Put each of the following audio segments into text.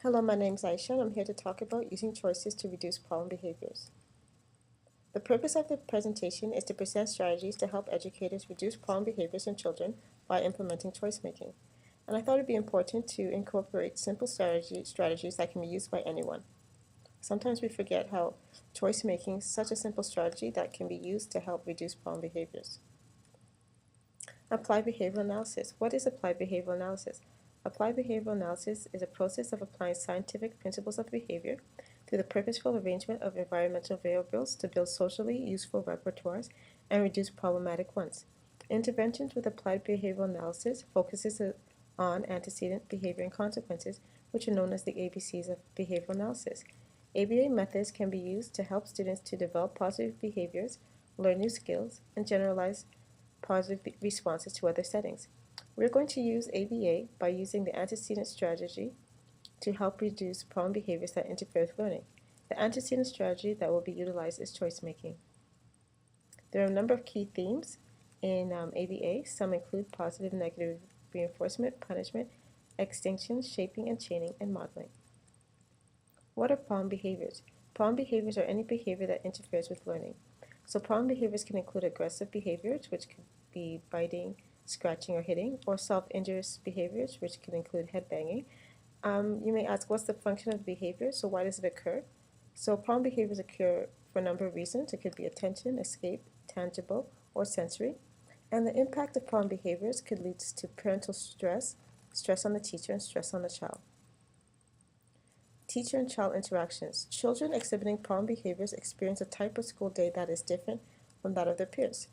Hello, my name is Aisha and I'm here to talk about using choices to reduce problem behaviors. The purpose of the presentation is to present strategies to help educators reduce problem behaviors in children by implementing choice making. And I thought it would be important to incorporate simple strategies that can be used by anyone. Sometimes we forget how choice making is such a simple strategy that can be used to help reduce problem behaviors. Applied behavioral analysis. What is applied behavioral analysis? Applied behavioral analysis is a process of applying scientific principles of behavior through the purposeful arrangement of environmental variables to build socially useful repertoires and reduce problematic ones. Interventions with applied behavioral analysis focuses on antecedent behavior and consequences, which are known as the ABCs of behavioral analysis. ABA methods can be used to help students to develop positive behaviors, learn new skills, and generalize positive responses to other settings. We're going to use ABA by using the antecedent strategy to help reduce problem behaviors that interfere with learning. The antecedent strategy that will be utilized is choice making. There are a number of key themes in ABA. Some include positive and negative reinforcement, punishment, extinction, shaping and chaining, and modeling. What are problem behaviors? Problem behaviors are any behavior that interferes with learning. So problem behaviors can include aggressive behaviors, which could be biting, scratching, or hitting, or self-injurious behaviors, which can include head banging. You may ask, what's the function of behavior? So why does it occur? So problem behaviors occur for a number of reasons. It could be attention, escape, tangible, or sensory. And the impact of problem behaviors could lead to parental stress, stress on the teacher, and stress on the child. Teacher and child interactions. Children exhibiting problem behaviors experience a type of school day that is different from that of their peers.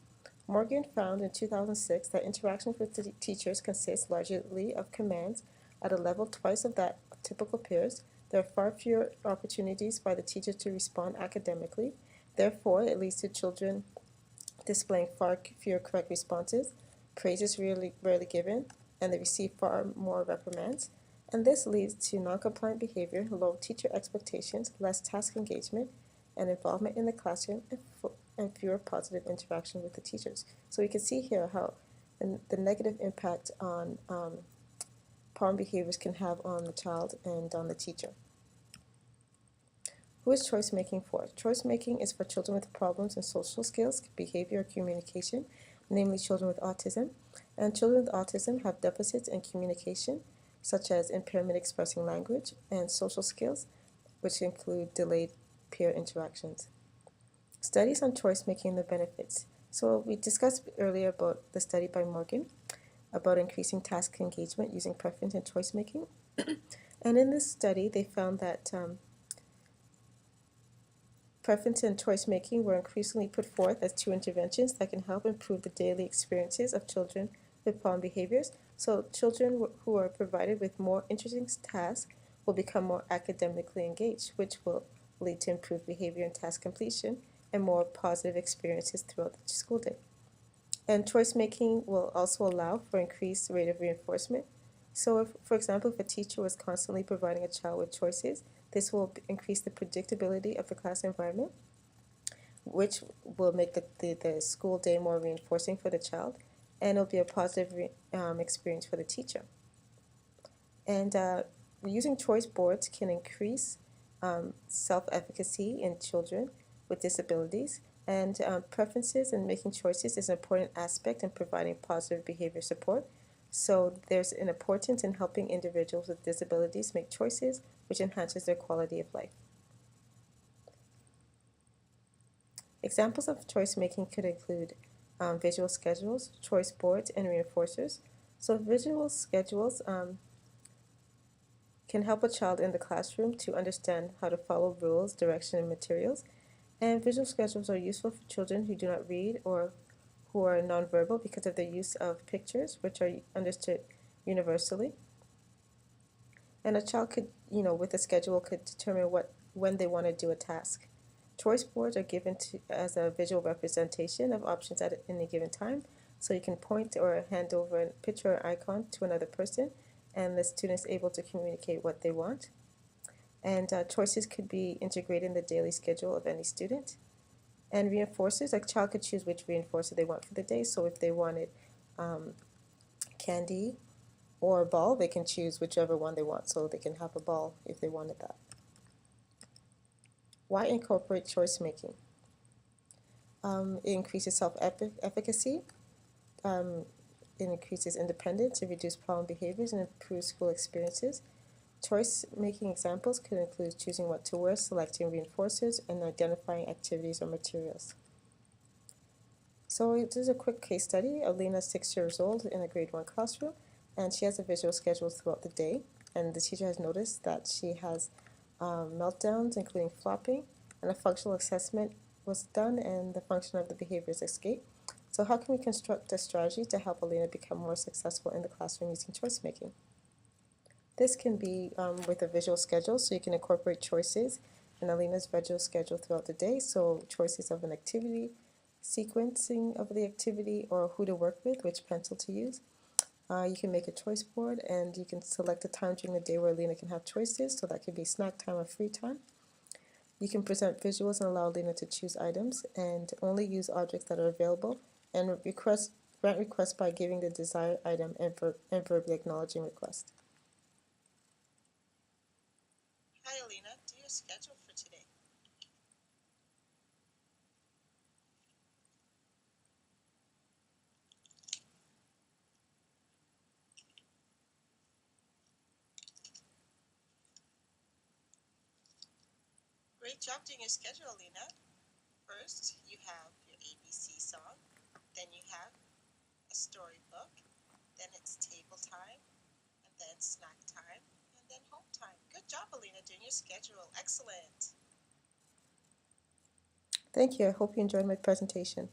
Morgan found in 2006 that interactions with the teachers consist largely of commands at a level twice of that of typical peers. There are far fewer opportunities by the teacher to respond academically. Therefore, it leads to children displaying far fewer correct responses, praise is rarely given, and they receive far more reprimands. And this leads to non-compliant behavior, low teacher expectations, less task engagement and involvement in the classroom, and fewer positive interaction with the teachers. So we can see here how the negative impact on problem behaviors can have on the child and on the teacher. Who is choice making for? Choice making is for children with problems in social skills, behavior, or communication, namely children with autism. And children with autism have deficits in communication, such as impairment expressing language, and social skills, which include delayed peer interactions. Studies on choice making and the benefits. So we discussed earlier about the study by Morgan about increasing task engagement using preference and choice making. And in this study, they found that preference and choice making were increasingly put forth as two interventions that can help improve the daily experiences of children with problem behaviors. So children who are provided with more interesting tasks will become more academically engaged, which will lead to improved behavior and task completion and more positive experiences throughout the school day. And choice making will also allow for increased rate of reinforcement. So if, for example, if a teacher was constantly providing a child with choices, this will increase the predictability of the class environment, which will make the school day more reinforcing for the child, and it'll be a positive experience for the teacher. And using choice boards can increase self-efficacy in children with disabilities, and preferences and making choices is an important aspect in providing positive behavior support. So there's an importance in helping individuals with disabilities make choices, which enhances their quality of life. Examples of choice making could include visual schedules, choice boards, and reinforcers. So visual schedules can help a child in the classroom to understand how to follow rules, direction, and materials. And visual schedules are useful for children who do not read or who are nonverbal because of their use of pictures, which are understood universally. And a child could, with a schedule, could determine when they want to do a task. Choice boards are given as a visual representation of options at any given time. So you can point or hand over a picture or icon to another person, and the student is able to communicate what they want. And choices could be integrated in the daily schedule of any student. And reinforcers, a child could choose which reinforcer they want for the day. So if they wanted candy or a ball, they can choose whichever one they want, so they can have a ball if they wanted that. Why incorporate choice making? It increases self-efficacy, it increases independence, it reduces problem behaviors, and improves school experiences. Choice-making examples could include choosing what to wear, selecting reinforcers, and identifying activities or materials. So this is a quick case study. Alina is 6 years old in a grade 1 classroom, and she has a visual schedule throughout the day. And the teacher has noticed that she has meltdowns, including flopping, and a functional assessment was done, and the function of the behavior is escape. So how can we construct a strategy to help Alina become more successful in the classroom using choice making? This can be with a visual schedule, so you can incorporate choices in Alina's visual schedule throughout the day. So choices of an activity, sequencing of the activity, or who to work with, which pencil to use. You can make a choice board, and you can select a time during the day where Alina can have choices, so that could be snack time or free time. You can present visuals and allow Alina to choose items, and only use objects that are available, and grant requests by giving the desired item and verbally acknowledging request. Hi Alina, do your schedule for today. Great job doing your schedule, Alina. First, you have your ABC song, then you have a storybook, then it's table time, and then snack time, and then home time. Good job, Alina, doing your schedule. Excellent. Thank you. I hope you enjoyed my presentation.